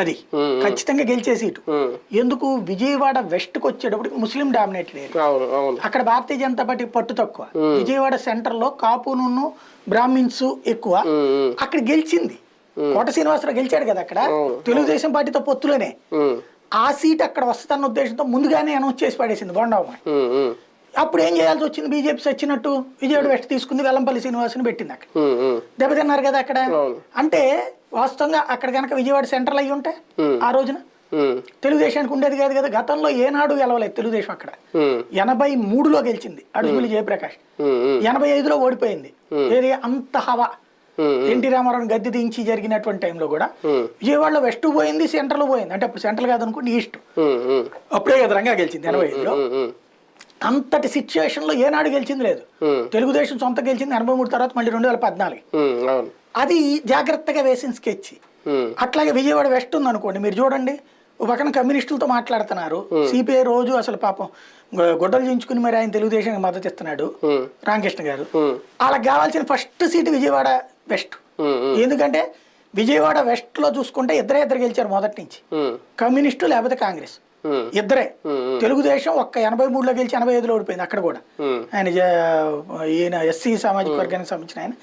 అది ఖచ్చితంగా గెలిచే సీటు. ఎందుకు విజయవాడ వెస్ట్ కి వచ్చేటప్పటికి ముస్లిం డామినేటెడ్ ఏరియా, అక్కడ భారతీయ జనతా పార్టీ పట్టు తక్కువ. విజయవాడ సెంటర్ లో కాపును బ్రాహ్మిన్స్ ఎక్కువ, అక్కడ గెలిచింది. కోట శ్రీనివాసరావు గెలిచాడు కదా అక్కడ, తెలుగుదేశం పార్టీతో పొత్తులోనే. ఆ సీట్ అక్కడ వస్తుందన్న ఉద్దేశంతో ముందుగానే అనౌన్స్ చేసి పడేసింది బొండమ్మ. అప్పుడు ఏం చేయాల్సి వచ్చింది, బీజేపీ వచ్చినట్టు విజయవాడ వెస్ట్ తీసుకుంది, వెల్లంపల్లి శ్రీనివాసుని పెట్టింది. అక్కడ దెబ్బతిన్నారు కదా అక్కడ. అంటే వాస్తవంగా అక్కడ కనుక విజయవాడ సెంట్రల్ అయ్యి ఉంటే ఆ రోజున తెలుగుదేశానికి ఉండేది కాదు కదా. గతంలో ఏనాడు గెలవలేదు తెలుగుదేశం అక్కడ. 83లో గెలిచింది అడుగులు జయప్రకాష్, 85లో ఓడిపోయింది. ఏది అంత హవా ఎన్టీ రామారావు గద్దె దించి జరిగినటువంటి టైంలో కూడా విజయవాడలో వెస్ట్ పోయింది, సెంట్రల్ పోయింది. అంటే అప్పుడు సెంట్రల్ కాదనుకోండి ఈస్ట్, అప్పుడే కదా రంగా గెలిచింది 85లో. అంతటి సిచ్యువేషన్ లో ఏనాడు గెలిచింది లేదు. తెలుగుదేశం సొంత గెలిచింది 83 తర్వాత, మళ్ళీ 2014. అది జాగ్రత్తగా వేసిన స్కెచ్. అట్లాగే విజయవాడ వెస్ట్ ఉంది అనుకోండి, మీరు చూడండి ఒక పక్కన కమ్యూనిస్టులతో మాట్లాడుతున్నారు, సిపిఐ రోజు అసలు పాపం గొడ్డలు చించుకుని మరి ఆయన తెలుగుదేశానికి మద్దతు ఇస్తున్నాడు రామకృష్ణ గారు. వాళ్ళకి కావాల్సిన ఫస్ట్ సీటు విజయవాడ వెస్ట్. ఎందుకంటే విజయవాడ వెస్ట్ లో చూసుకుంటే ఇద్దరు గెలిచారు మొదటి నుంచి, కమ్యూనిస్టు లేకపోతే కాంగ్రెస్ ఇద్దరే. తెలుగుదేశం ఒక్క 83లో గెలిచి 85లో ఓడిపోయింది అక్కడ కూడా. ఆయన ఈయన ఎస్సీ సామాజిక వర్గానికి సంబంధించిన ఆయన